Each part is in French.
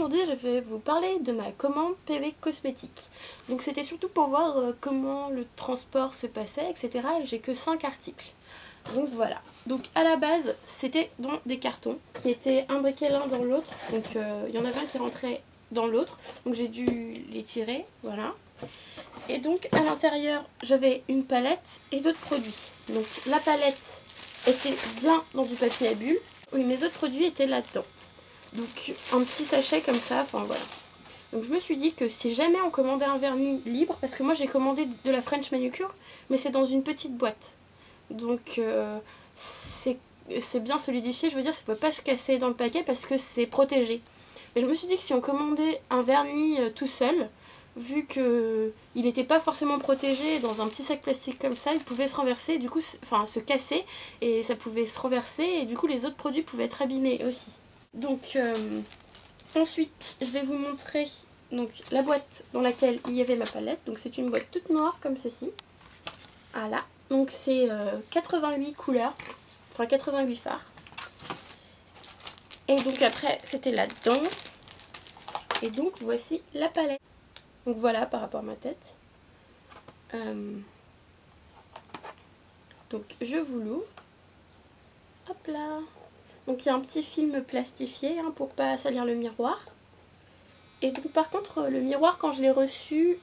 aujourd'hui je vais vous parler de ma commande PV Cosmétiques. Donc c'était surtout pour voir comment le transport se passait, etc. Et j'ai que 5 articles. Donc voilà. Donc à la base c'était dans des cartons qui étaient imbriqués l'un dans l'autre. Donc il y en avait un qui rentrait dans l'autre. Donc j'ai dû les tirer, voilà. Et donc à l'intérieur j'avais une palette et d'autres produits. Donc la palette était bien dans du papier à bulles. Oui, mes autres produits étaient là-dedans. Donc un petit sachet comme ça, enfin voilà. Donc je me suis dit que si jamais on commandait un vernis libre, parce que moi j'ai commandé de la French Manucure, mais c'est dans une petite boîte. Donc c'est bien solidifié, je veux dire ça ne peut pas se casser dans le paquet parce que c'est protégé. Mais je me suis dit que si on commandait un vernis tout seul, vu qu'il n'était pas forcément protégé dans un petit sac plastique comme ça, il pouvait se renverser, du coup, enfin se casser, et ça pouvait se renverser, et du coup les autres produits pouvaient être abîmés aussi. Donc ensuite je vais vous montrer donc, la boîte dans laquelle il y avait ma palette. Donc c'est une boîte toute noire comme ceci. Voilà. Donc c'est 88 couleurs, enfin 88 fards. Et donc après c'était là-dedans. Et donc voici la palette. Donc voilà par rapport à ma tête. Donc je vous l'ouvre. Hop là. Donc il y a un petit film plastifié hein, pour pas salir le miroir. Et donc par contre le miroir quand je l'ai reçu,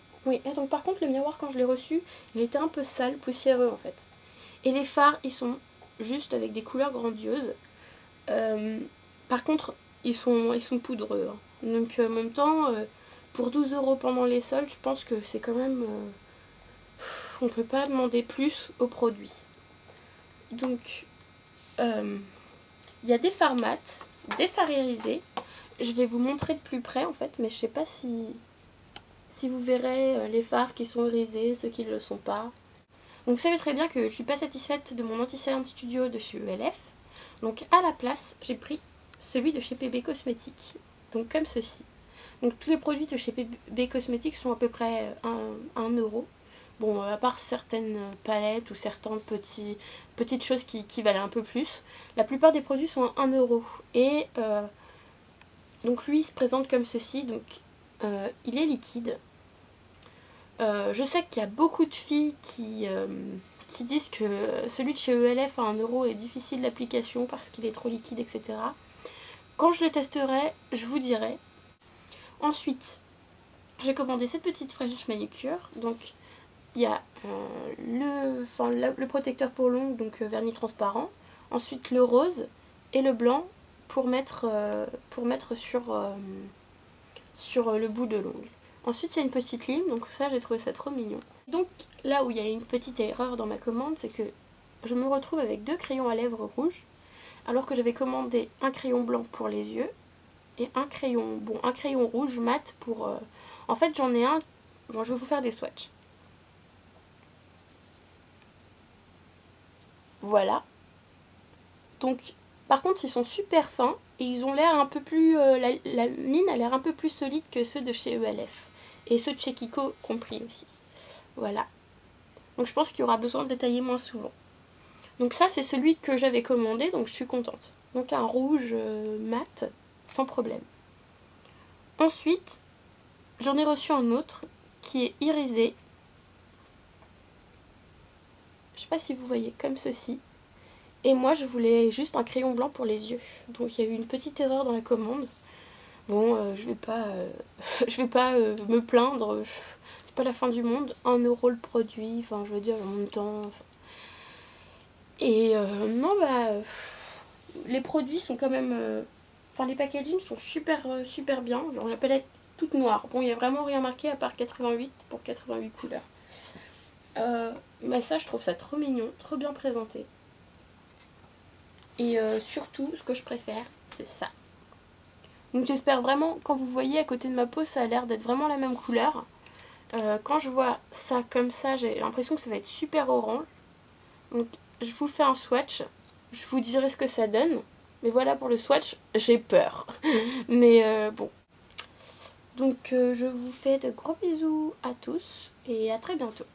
il était un peu sale, poussiéreux en fait. Et les fards ils sont juste avec des couleurs grandioses. Par contre ils sont poudreux. Hein. Donc en même temps pour 12 € pendant les soldes, je pense que c'est quand même... on peut pas demander plus aux produits. Donc il y a des fards mat, des fards irisés. Je vais vous montrer de plus près en fait, mais je sais pas si vous verrez les fards qui sont irisés, ceux qui ne le sont pas. Donc vous savez très bien que je suis pas satisfaite de mon anti-cerne studio de chez ELF. Donc à la place, j'ai pris celui de chez PB Cosmétiques. Donc comme ceci. Donc tous les produits de chez PB Cosmétiques sont à peu près 1 €. Bon, à part certaines palettes ou certaines petites choses qui valaient un peu plus, la plupart des produits sont à 1 €. Et donc lui il se présente comme ceci, donc il est liquide. Je sais qu'il y a beaucoup de filles qui disent que celui de chez ELF à 1 € est difficile d'application parce qu'il est trop liquide, etc. Quand je le testerai, je vous dirai. Ensuite, j'ai commandé cette petite French Manucure, donc il y a le protecteur pour l'ongle, donc vernis transparent. Ensuite le rose et le blanc pour mettre sur le bout de l'ongle. Ensuite il y a une petite lime, donc ça j'ai trouvé ça trop mignon. Donc là où il y a une petite erreur dans ma commande, c'est que je me retrouve avec 2 crayons à lèvres rouges, alors que j'avais commandé un crayon blanc pour les yeux et un crayon rouge mat pour... En fait j'en ai un, bon je vais vous faire des swatchs. Voilà. Donc, par contre, ils sont super fins et ils ont l'air un peu plus... la mine a l'air un peu plus solide que ceux de chez ELF. Et ceux de chez Kiko compris aussi. Voilà. Donc je pense qu'il y aura besoin de détailler moins souvent. Donc ça, c'est celui que j'avais commandé, donc je suis contente. Donc un rouge mat, sans problème. Ensuite, j'en ai reçu un autre qui est irisé. Je sais pas si vous voyez, comme ceci. Et moi je voulais juste un crayon blanc pour les yeux. Donc il y a eu une petite erreur dans la commande. Bon, je vais pas me plaindre. C'est pas la fin du monde. 1 € le produit. Enfin, je veux dire, en même temps... Et non, les produits sont quand même... Enfin, les packagings sont super bien. Genre la palette toute noire. Bon, il n'y a vraiment rien marqué à part 88 pour 88 couleurs. Mais ça, je trouve ça trop mignon, trop bien présenté. Et surtout, ce que je préfère, c'est ça. Donc j'espère vraiment, quand vous voyez à côté de ma peau, ça a l'air d'être vraiment la même couleur. Quand je vois ça comme ça, j'ai l'impression que ça va être super orange. Donc je vous fais un swatch, je vous dirai ce que ça donne. Mais voilà pour le swatch, j'ai peur. Mais bon. Donc je vous fais de gros bisous à tous et à très bientôt.